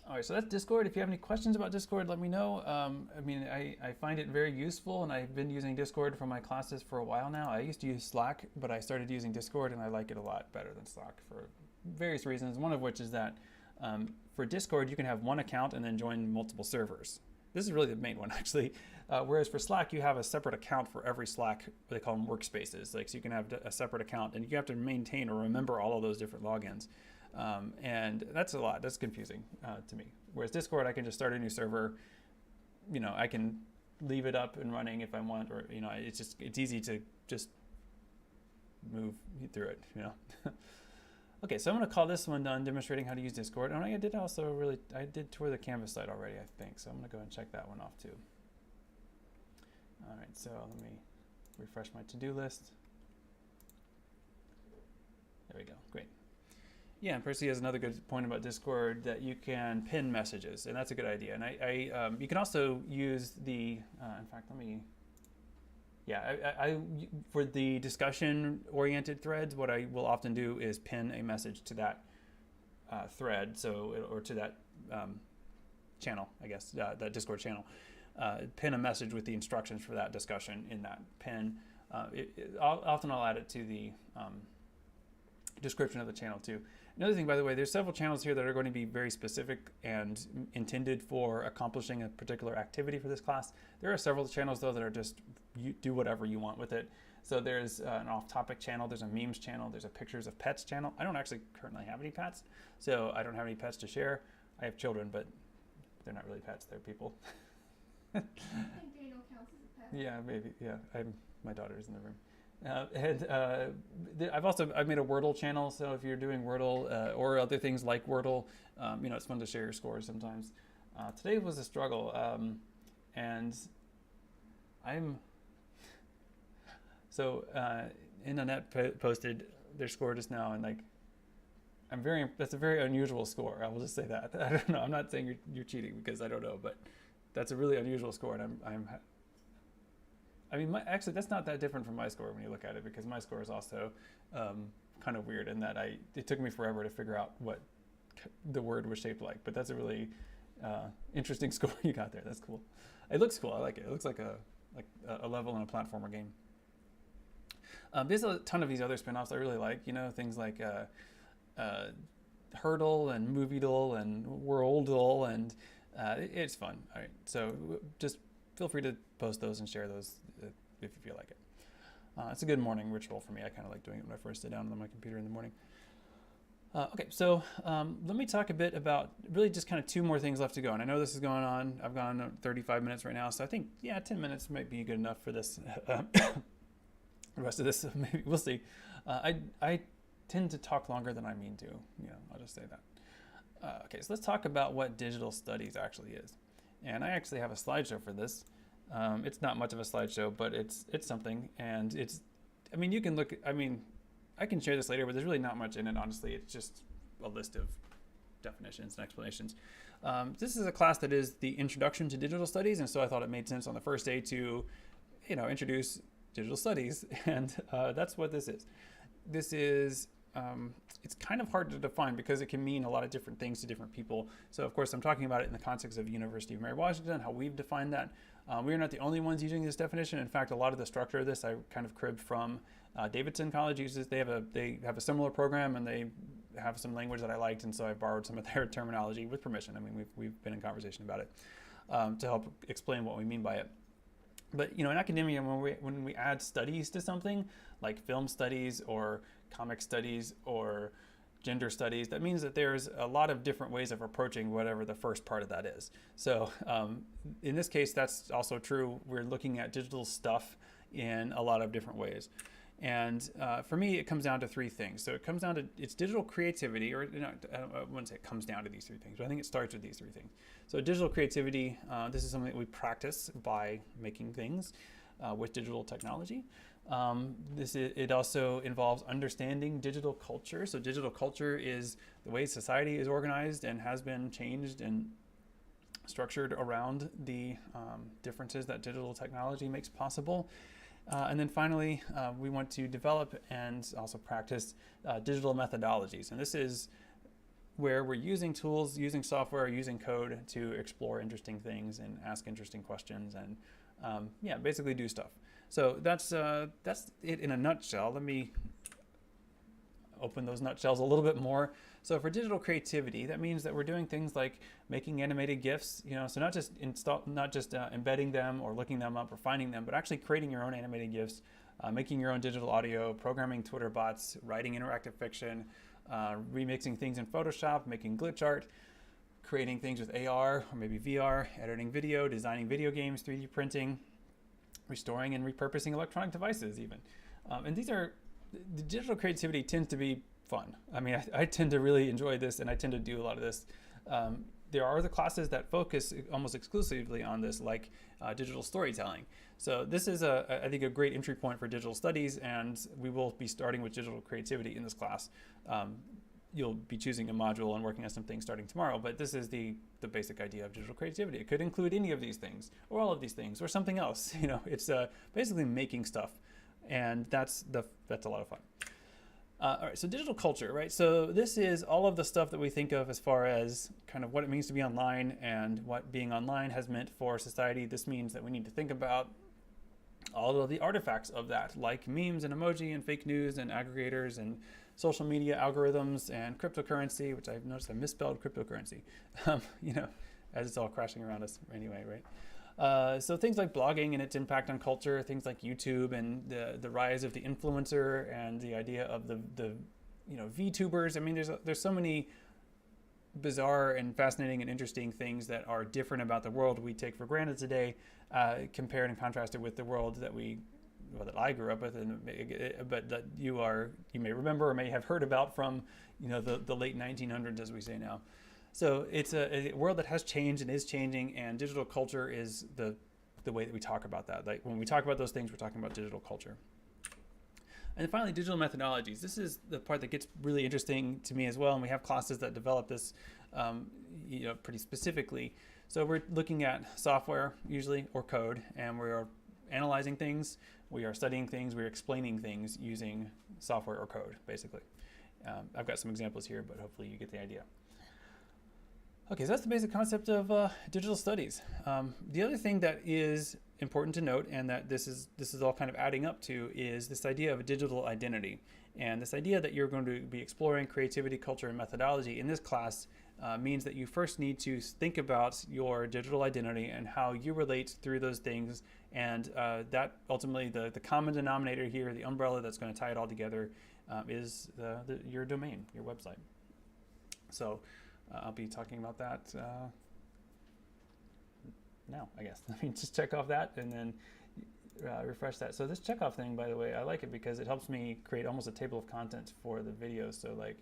All right, so that's Discord. If you have any questions about Discord, let me know. I find it very useful, and I've been using Discord for my classes for a while now. I used to use Slack, but I started using Discord, and I like it a lot better than Slack for various reasons, one of which is that for Discord, you can have one account and then join multiple servers. This is really the main one, actually. Whereas for Slack, you have a separate account for every Slack, what they call them workspaces. Like, so you can have a separate account, and you have to maintain or remember all of those different logins. And that's a lot. That's confusing to me. Whereas Discord, I can just start a new server. You know, I can leave it up and running if I want, or, you know, it's easy to just move through it, you know. Okay, so I'm going to call this one done, demonstrating how to use Discord. And I did tour the Canvas site already, I think. So I'm going to go and check that one off too. All right, so let me refresh my to-do list. There we go, great. Yeah, and Percy has another good point about Discord, that you can pin messages, and that's a good idea. And you can also use the, in fact, let me, yeah, for the discussion-oriented threads, what I will often do is pin a message to that thread, or to that channel, I guess, that Discord channel. Pin a message with the instructions for that discussion in that pin. Often I'll add it to the description of the channel too. Another thing, by the way, there's several channels here that are going to be very specific and intended for accomplishing a particular activity for this class. There are several channels though that are just, you do whatever you want with it. So there's an off-topic channel, there's a memes channel, there's a pictures of pets channel. I don't actually currently have any pets, so I don't have any pets to share. I have children, but they're not really pets, they're people. I think Daniel counts as a pet. Yeah, maybe. Yeah, my daughter's in the room. I've made a Wordle channel, so if you're doing Wordle or other things like Wordle, you know, it's fun to share your scores sometimes. Today was a struggle, and Internet posted their score just now, and like, that's a very unusual score. I will just say that. I don't know. I'm not saying you're cheating, because I don't know, but that's a really unusual score, and I mean, actually, that's not that different from my score when you look at it, because my score is also kind of weird in that it took me forever to figure out what the word was shaped like. But that's a really interesting score you got there. That's cool. It looks cool. I like it. It looks like a level in a platformer game. There's a ton of these other spin-offs I really like. You know, things like Hurdle and Movie-Doll and World-Doll, and it's fun. All right, so just feel free to post those and share those if you feel like it. It's a good morning ritual for me. I kind of like doing it when I first sit down on my computer in the morning. Okay, so let me talk a bit about really just kind of two more things left to go. And I know this is going on. I've gone on 35 minutes right now, so I think, yeah, 10 minutes might be good enough for this. The rest of this, maybe we'll see. I tend to talk longer than I mean to. You know, I'll just say that. Okay, so let's talk about what digital studies actually is. And I actually have a slideshow for this. It's not much of a slideshow, but it's something. And it's, I mean, you can look, I mean, I can share this later, but there's really not much in it, honestly. It's just a list of definitions and explanations. This is a class that is the introduction to digital studies, and so I thought it made sense on the first day to, you know, introduce digital studies, and that's what this is. This is, it's kind of hard to define because it can mean a lot of different things to different people. So of course I'm talking about it in the context of University of Mary Washington, how we've defined that. We're not the only ones using this definition. In fact, a lot of the structure of this I kind of cribbed from Davidson College. They have a similar program, and they have some language that I liked, and so I borrowed some of their terminology with permission. I mean, we've been in conversation about it to help explain what we mean by it. But, you know, in academia, when we add studies to something, like film studies or comic studies or gender studies, that means that there's a lot of different ways of approaching whatever the first part of that is. So in this case, that's also true. We're looking at digital stuff in a lot of different ways. And for me, it comes down to three things. So it comes down to, it's digital creativity, or, you know, I wouldn't say it comes down to these three things, but I think it starts with these three things. So digital creativity, this is something that we practice by making things with digital technology. It also involves understanding digital culture. So digital culture is the way society is organized and has been changed and structured around the differences that digital technology makes possible. And then finally, we want to develop and also practice digital methodologies. And this is where we're using tools, using software, using code to explore interesting things and ask interesting questions and, yeah, basically do stuff. So that's it in a nutshell. open those nutshells a little bit more. So for digital creativity, that means that we're doing things like making animated GIFs, so not just embedding them or looking them up or finding them, but actually creating your own animated GIFs, making your own digital audio, programming Twitter bots, writing interactive fiction, remixing things in Photoshop, making glitch art, creating things with AR or maybe VR, editing video, designing video games, 3D printing, restoring and repurposing electronic devices even. And the digital creativity tends to be fun. I mean, I tend to really enjoy this, and I tend to do a lot of this. There are the classes that focus almost exclusively on this, like digital storytelling. So this is, I think, a great entry point for digital studies, and we will be starting with digital creativity in this class. You'll be choosing a module and working on some things starting tomorrow, but this is the basic idea of digital creativity. It could include any of these things, or all of these things, or something else. It's basically making stuff, and that's a lot of fun. All right, so digital culture, right? So this is all of the stuff that we think of as far as kind of what it means to be online and what being online has meant for society. This means that we need to think about all of the artifacts of that, like memes and emoji and fake news and aggregators and social media algorithms and cryptocurrency, which I've noticed I misspelled cryptocurrency, as it's all crashing around us anyway, right? So things like blogging and its impact on culture, things like YouTube and the rise of the influencer and the idea of the VTubers. I mean, there's so many bizarre and fascinating and interesting things that are different about the world we take for granted today, compared and contrasted with the world that I grew up with, but that you may remember or may have heard about from the late 1900s, as we say now. So it's a world that has changed and is changing, and digital culture is the way that we talk about that. Like when we talk about those things, we're talking about digital culture. And then finally, digital methodologies. This is the part that gets really interesting to me as well, and we have classes that develop this pretty specifically. So we're looking at software usually, or code, and we're analyzing things, we are studying things, we're explaining things using software or code, basically. I've got some examples here, but hopefully you get the idea. Okay, so that's the basic concept of digital studies. The other thing that is important to note, and that this is all kind of adding up to, is this idea of a digital identity. And this idea that you're going to be exploring creativity, culture, and methodology in this class means that you first need to think about your digital identity and how you relate through those things. And that ultimately, the common denominator here, the umbrella that's going to tie it all together, is your domain, your website. So I'll be talking about that now, I guess. Let me just check off that and then refresh that. So this checkoff thing, by the way, I like it because it helps me create almost a table of contents for the video. So like,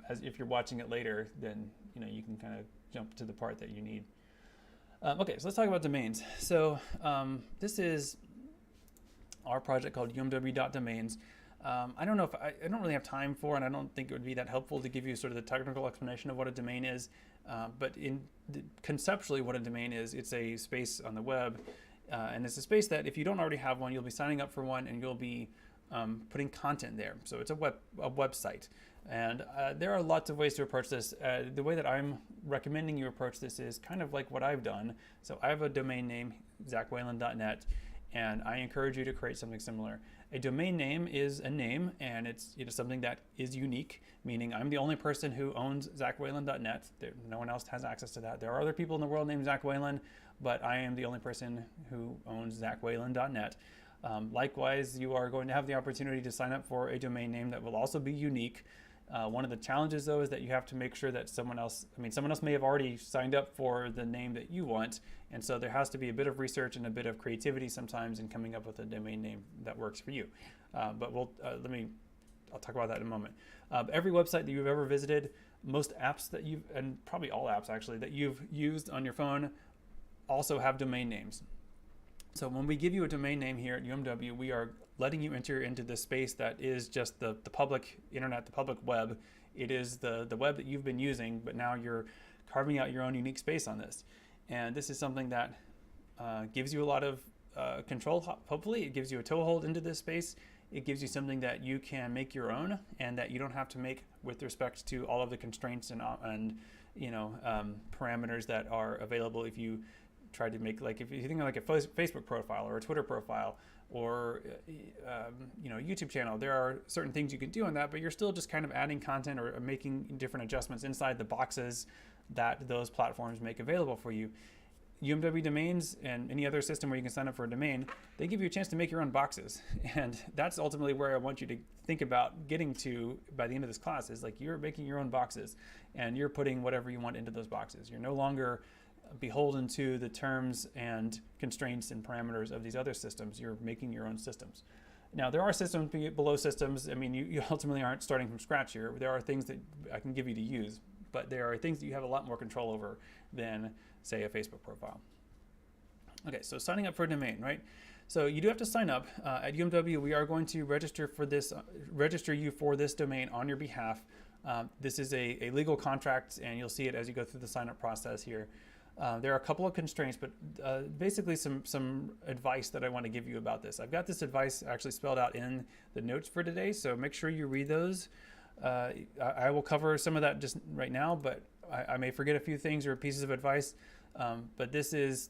as if you're watching it later, then you can kind of jump to the part that you need. Okay, so let's talk about domains. So this is our project called umw.domains. I don't know if I don't really have time for, and I don't think it would be that helpful to give you sort of the technical explanation of what a domain is. But conceptually, what a domain is, it's a space on the web, and it's a space that if you don't already have one, you'll be signing up for one, and you'll be putting content there. So it's a website, and there are lots of ways to approach this. The way that I'm recommending you approach this is kind of like what I've done. So I have a domain name, zachwhalen.net, and I encourage you to create something similar. A domain name is a name, and it's something that is unique, meaning I'm the only person who owns zachwhalen.net. No one else has access to that. There are other people in the world named Zach Whalen, but I am the only person who owns zachwhalen.net. Likewise, you are going to have the opportunity to sign up for a domain name that will also be unique. One of the challenges, though, is that you have to make sure that someone else may have already signed up for the name that you want, and so there has to be a bit of research and a bit of creativity sometimes in coming up with a domain name that works for you. But I'll talk about that in a moment. Every website that you've ever visited, most apps that and probably all apps actually, that you've used on your phone also have domain names. So when we give you a domain name here at UMW, we are letting you enter into this space that is just the public internet, the public web. It is the web that you've been using, but now you're carving out your own unique space on this. And this is something that gives you a lot of control. Hopefully it gives you a toehold into this space. It gives you something that you can make your own, and that you don't have to make with respect to all of the constraints and parameters that are available if you tried to make, like, if you think of like a Facebook profile or a Twitter profile or YouTube channel, there are certain things you can do on that, but you're still just kind of adding content or making different adjustments inside the boxes that those platforms make available for you. UMW domains and any other system where you can sign up for a domain, they give you a chance to make your own boxes. And that's ultimately where I want you to think about getting to by the end of this class, is like you're making your own boxes and you're putting whatever you want into those boxes. You're no longer beholden to the terms and constraints and parameters of these other systems. You're making your own systems. Now, there are systems below systems. I mean, you ultimately aren't starting from scratch here. There are things that I can give you to use, but there are things that you have a lot more control over than, say, a Facebook profile. Okay, so signing up for a domain, right? So you do have to sign up. At UMW, we are going to register you for this domain on your behalf. This is a legal contract, and you'll see it as you go through the sign-up process here. There are a couple of constraints, but basically some advice that I want to give you about this. I've got this advice actually spelled out in the notes for today, so make sure you read those. I will cover some of that just right now, but I may forget a few things or pieces of advice. But this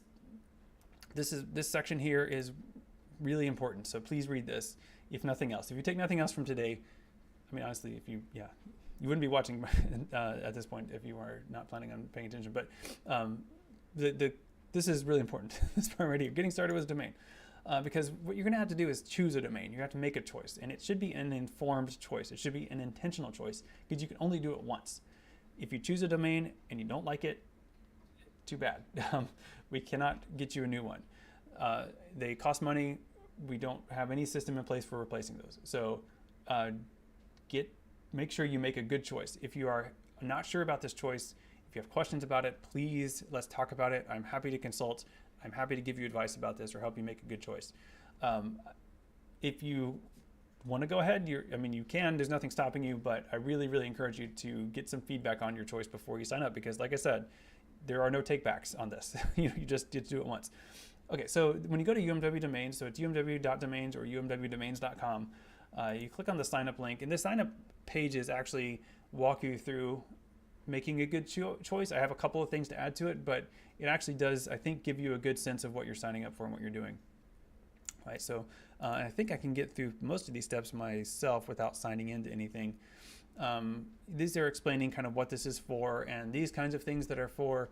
section here is really important, so please read this, if nothing else. If you take nothing else from today, I mean, honestly, you wouldn't be watching at this point if you were not planning on paying attention. But this is really important. This part right here, getting started with a domain, because what you're going to have to do is choose a domain. You have to make a choice, and it should be an informed choice. It should be an intentional choice, because you can only do it once. If you choose a domain and you don't like it, too bad. We cannot get you a new one. They cost money. We don't have any system in place for replacing those. So make sure you make a good choice. If you are not sure about this choice, if you have questions about it, please, let's talk about it. I'm happy to consult. I'm happy to give you advice about this or help you make a good choice. If you want to go ahead, you can, there's nothing stopping you, but I really, really encourage you to get some feedback on your choice before you sign up, because like I said, there are no takebacks on this. You just get to do it once. Okay, so when you go to UMW domains, so it's umw.domains or umwdomains.com, you click on the sign up link, and the sign up pages actually walk you through making a good choice. I have a couple of things to add to it, but it actually does, I think, give you a good sense of what you're signing up for and what you're doing. All right, so I think I can get through most of these steps myself without signing into anything. These are explaining kind of what this is for, and these kinds of things that are for,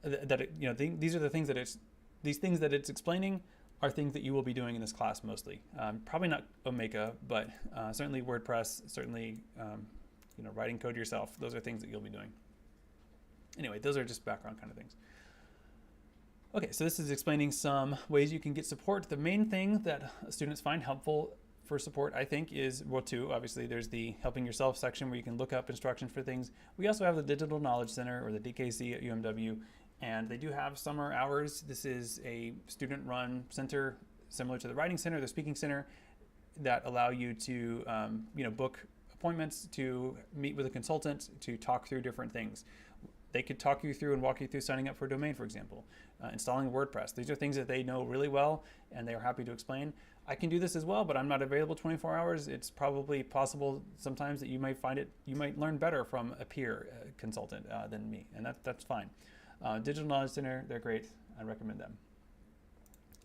these are the things that these things that it's explaining are things that you will be doing in this class mostly. Probably not Omeka, but certainly WordPress, certainly writing code yourself. Those are things that you'll be doing. Anyway, those are just background kind of things. Okay, so this is explaining some ways you can get support. The main thing that students find helpful for support, I think, is, well, two. Obviously, there's the helping yourself section where you can look up instructions for things. We also have the Digital Knowledge Center, or the DKC at UMW, and they do have summer hours. This is a student-run center similar to the Writing Center, the Speaking Center, that allow you to book appointments, to meet with a consultant, to talk through different things. They could talk you through and walk you through signing up for a domain, for example, installing WordPress. These are things that they know really well, and they are happy to explain. I can do this as well, but I'm not available 24 hours. It's probably possible sometimes that you might learn better from a peer consultant than me, and that's fine. Digital Knowledge Center, they're great. I recommend them.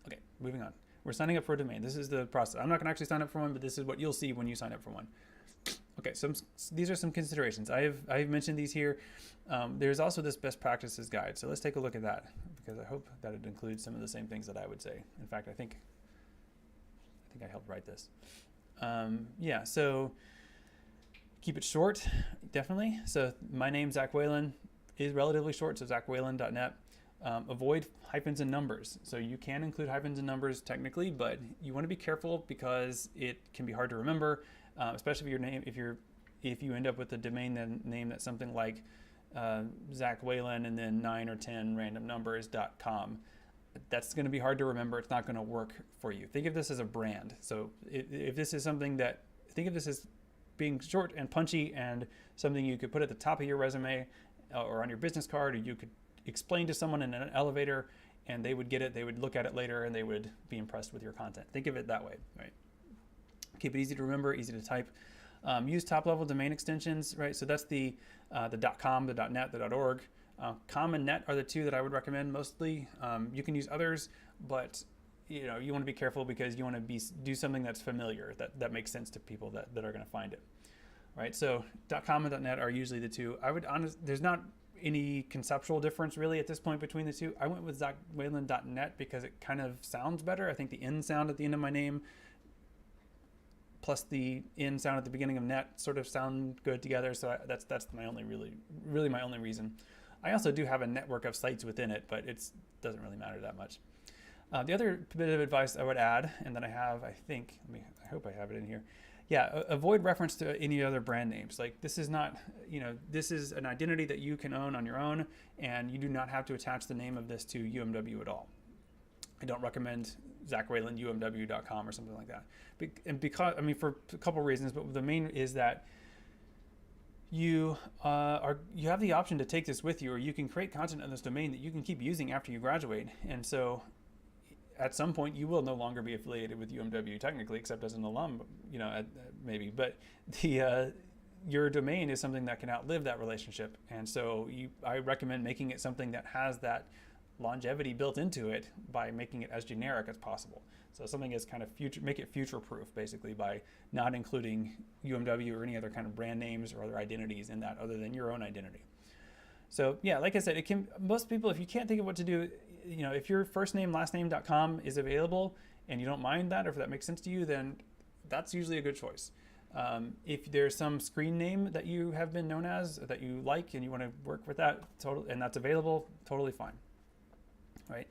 Okay, moving on. We're signing up for a domain. This is the process. I'm not going to actually sign up for one, but this is what you'll see when you sign up for one. Okay, so these are some considerations. I've mentioned these here. There's also this best practices guide. So let's take a look at that, because I hope that it includes some of the same things that I would say. In fact, I think I helped write this. So keep it short, definitely. So my name, Zach Whalen, is relatively short, so zachwhalen.net. Avoid hyphens and numbers. So you can include hyphens and numbers technically, but you want to be careful because it can be hard to remember, especially if you end up with a domain name that's something like Zach Whalen and then 9 or 10 random numbers.com. That's going to be hard to remember. It's not going to work for you. Think of this as a brand. So if this is something think of this as being short and punchy and something you could put at the top of your resume or on your business card, or you could explain to someone in an elevator and they would get it. They would look at it later and they would be impressed with your content. Think of it that way, right? Keep it easy to remember, easy to type. Use top-level domain extensions, right? So that's the .com, the .net, the .org. Com and net are the two that I would recommend mostly. You can use others, but you want to be careful because you want to do something that's familiar, that makes sense to people that are going to find it. Right? So .com and .net are usually the two. There's not any conceptual difference really at this point between the two. I went with ZachWhalen.net because it kind of sounds better. I think the N sound at the end of my name plus the in sound at the beginning of net sort of sound good together. So that's my only really my only reason. I also do have a network of sites within it, but it doesn't really matter that much. The other bit of advice I would add, and that I have, I hope I have it in here. Yeah, avoid reference to any other brand names. Like this is not, this is an identity that you can own on your own, and you do not have to attach the name of this to UMW at all. I don't recommend ZachWhalenUMW.com or something like that. And because, for a couple of reasons, but the main is that you have the option to take this with you, or you can create content on this domain that you can keep using after you graduate. And so at some point you will no longer be affiliated with UMW technically, except as an alum, maybe. But your domain is something that can outlive that relationship. And so I recommend making it something that has that longevity built into it by making it as generic as possible. So something is kind of make it future proof basically by not including UMW or any other kind of brand names or other identities in that other than your own identity. So yeah, like I said, most people, if you can't think of what to do, if your first name, last name.com is available and you don't mind that, or if that makes sense to you, then that's usually a good choice. If there's some screen name that you have been known as that you like and you want to work with that, and that's available, totally fine. Right?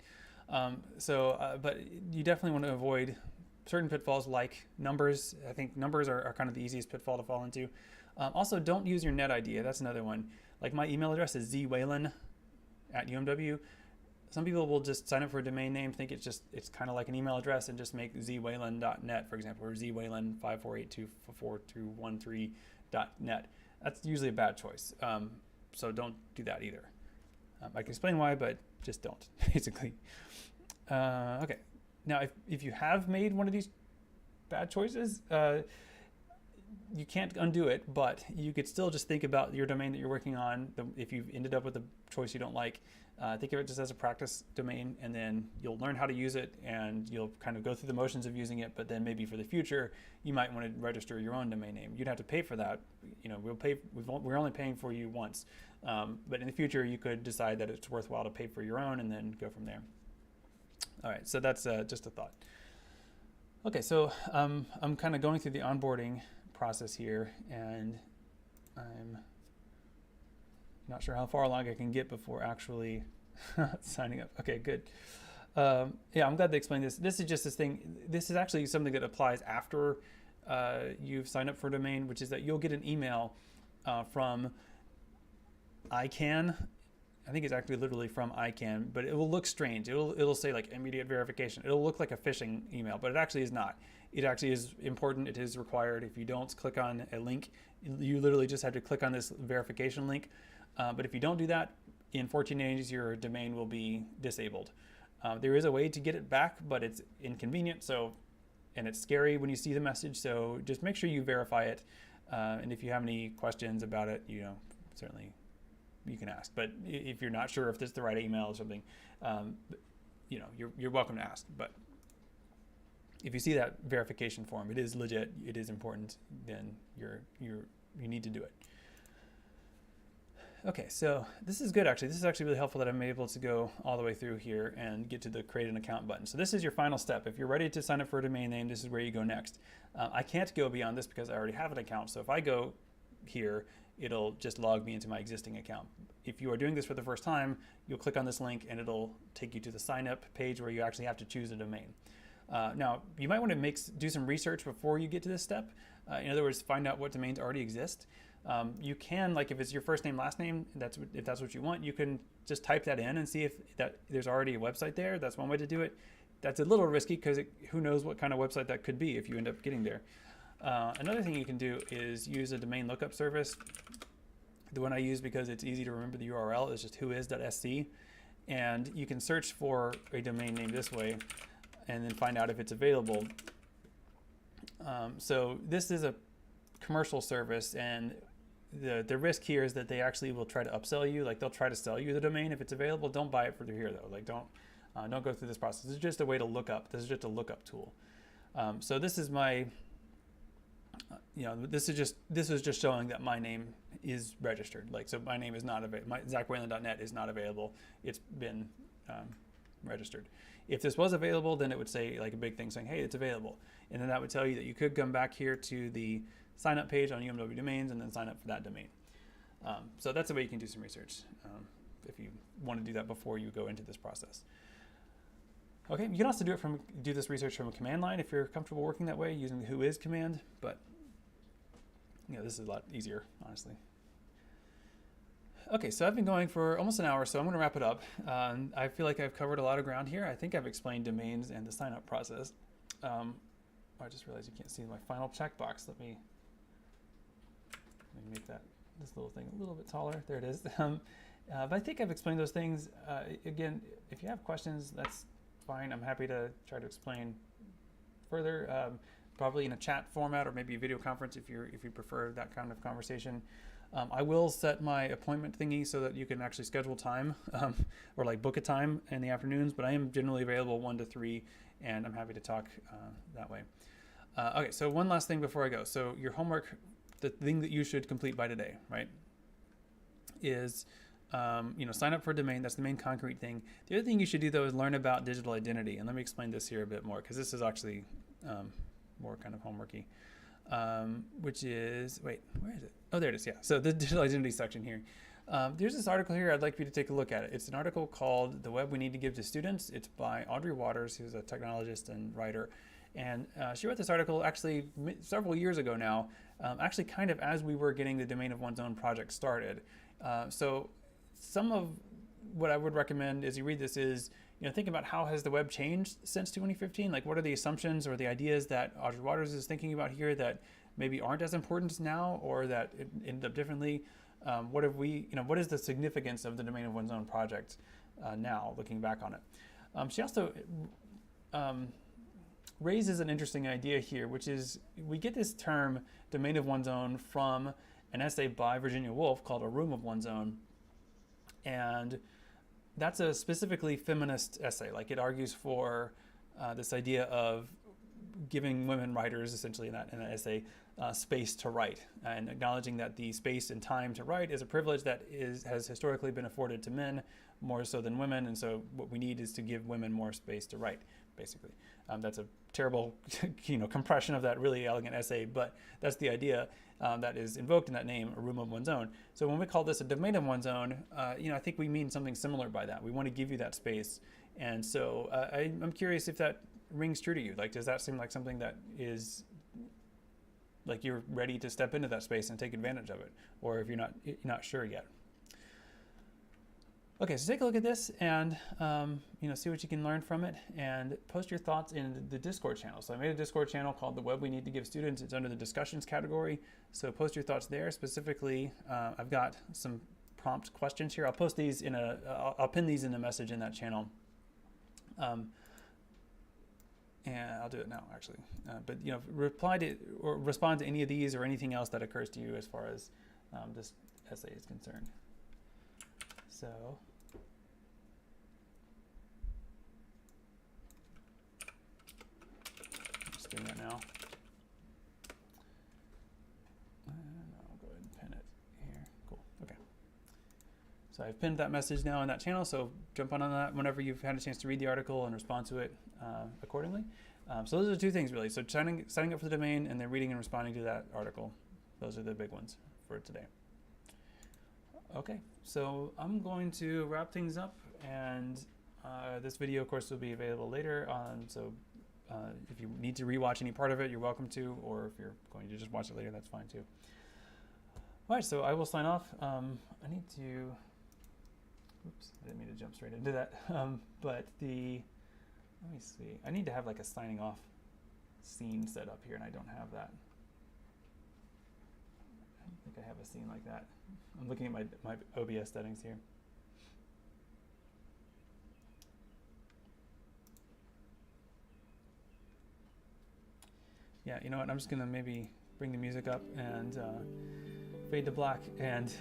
But you definitely want to avoid certain pitfalls like numbers. I think numbers are kind of the easiest pitfall to fall into. Also, don't use your net ID. That's another one. Like my email address is zwhalen@UMW. Some people will just sign up for a domain name, think it's kind of like an email address, and just make zwhalen.net, for example, or zwhalen54824213.net. That's usually a bad choice. So don't do that either. I can explain why, but just don't, basically. Okay. Now, if you have made one of these bad choices, you can't undo it, but you could still just think about your domain that you're working on. If you've ended up with a choice you don't like, think of it just as a practice domain, and then you'll learn how to use it, and you'll kind of go through the motions of using it. But then maybe for the future, you might want to register your own domain name. You'd have to pay for that. We're only paying for you once, but in the future, you could decide that it's worthwhile to pay for your own, and then go from there. All right, so that's just a thought. Okay, so I'm kind of going through the onboarding process here, and I'm not sure how far along I can get before actually signing up. Okay, good. Yeah, I'm glad they explained this. This is just this thing. This is actually something that applies after you've signed up for a domain, which is that you'll get an email from ICANN. I think it's actually literally from ICANN, but it will look strange. It'll say like immediate verification. It'll look like a phishing email, but it actually is not. It actually is important. It is required. If you don't click on a link, you literally just have to click on this verification link. But if you don't do that, in 14 days, your domain will be disabled. There is a way to get it back, but it's inconvenient. And it's scary when you see the message. So just make sure you verify it. And if you have any questions about it, certainly you can ask. But if you're not sure if this is the right email or something, you're welcome to ask. But if you see that verification form, it is legit, it is important, then you need to do it. Okay, so this is good actually. This is actually really helpful that I'm able to go all the way through here and get to the create an account button. So this is your final step. If you're ready to sign up for a domain name, this is where you go next. I can't go beyond this because I already have an account. So if I go here, it'll just log me into my existing account. If you are doing this for the first time, you'll click on this link and it'll take you to the sign up page where you actually have to choose a domain. Now, you might want to do some research before you get to this step. In other words, find out what domains already exist. You can, like if it's your first name, last name, if that's what you want, you can just type that in and see if there's already a website there. That's one way to do it. That's a little risky because who knows what kind of website that could be if you end up getting there. Another thing you can do is use a domain lookup service. The one I use because it's easy to remember the URL is just whois.sc, and you can search for a domain name this way and then find out if it's available. So this is a commercial service, and the risk here is that they actually will try to upsell you. Like they'll try to sell you the domain if it's available. Don't buy it through here though. Like don't go through this process. This is just a way to look up. This is just a lookup tool. So this is my, this is just showing that my name is registered. Like, so my name is not available. ZachWhalen.net is not available. It's been registered. If this was available, then it would say like a big thing saying, hey, it's available. And then that would tell you that you could come back here to the sign up page on UMW domains and then sign up for that domain. So that's a way you can do some research if you want to do that before you go into this process. Okay, you can also do this research from a command line if you're comfortable working that way using the whois command, but this is a lot easier, honestly. Okay, so I've been going for almost an hour, so I'm going to wrap it up. I feel like I've covered a lot of ground here. I think I've explained domains and the sign-up process. I just realized you can't see my final checkbox. Let me make this little thing a little bit taller. There it is. But I think I've explained those things. Again, if you have questions, that's fine. I'm happy to try to explain further, probably in a chat format or maybe a video conference if you prefer that kind of conversation. I will set my appointment thingy so that you can actually schedule time or like book a time in the afternoons, but I am generally available 1 to 3 and I'm happy to talk that way. Okay, so one last thing before I go. So your homework, the thing that you should complete by today, right, is sign up for a domain. That's the main concrete thing. The other thing you should do though is learn about digital identity. And let me explain this here a bit more because this is actually more kind of homeworky. Which is, wait, where is it? Oh, there it is, yeah. So the digital identity section here. There's this article here. I'd like for you to take a look at it. It's an article called The Web We Need to Give to Students. It's by Audrey Waters, who's a technologist and writer. And she wrote this article actually several years ago now, actually kind of as we were getting the Domain of One's Own project started. So some of what I would recommend as you read this is, think about how has the web changed since 2015? Like what are the assumptions or the ideas that Audrey Waters is thinking about here that maybe aren't as important now or that it ended up differently? What have we, what is the significance of the Domain of One's Own project now, looking back on it? She also raises an interesting idea here, which is we get this term Domain of One's Own from an essay by Virginia Woolf called A Room of One's Own. And that's a specifically feminist essay. Like it argues for this idea of giving women writers, essentially in that essay, space to write, and acknowledging that the space and time to write is a privilege that has historically been afforded to men more so than women, and so what we need is to give women more space to write, basically. That's a terrible compression of that really elegant essay, but that's the idea that is invoked in that name, A Room of One's Own. So when we call this a domain of one's own, I think we mean something similar by that. We want to give you that space. And so I'm curious if that rings true to you. Like, does that seem like something that is, like you're ready to step into that space and take advantage of it? Or if you're not sure yet. Okay, so take a look at this and see what you can learn from it and post your thoughts in the Discord channel. So I made a Discord channel called The Web We Need to Give Students. It's under the discussions category. So post your thoughts there. Specifically, I've got some prompt questions here. I'll post these I'll pin these in a message in that channel. And I'll do it now actually. But reply to or respond to any of these or anything else that occurs to you as far as this essay is concerned. So I'm just doing that now. And I'll go ahead and pin it here. Cool. Okay. So I've pinned that message now in that channel. So jump on that whenever you've had a chance to read the article and respond to it accordingly. So those are two things really. So signing up for the domain and then reading and responding to that article. Those are the big ones for today. Okay, so I'm going to wrap things up, and this video, of course, will be available later on. So if you need to rewatch any part of it, you're welcome to, or if you're going to just watch it later, that's fine too. All right, so I will sign off. I need to, oops, I didn't mean to jump straight into that. Let me see. I need to have like a signing off scene set up here, and I don't have that. I don't think I have a scene like that. I'm looking at my OBS settings here. Yeah, you know what? I'm just gonna maybe bring the music up and fade to black and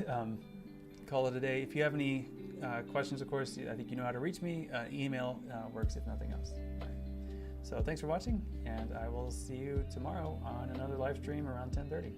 call it a day. If you have any questions, of course, I think you know how to reach me. Email works if nothing else. So thanks for watching, and I will see you tomorrow on another live stream around 10:30.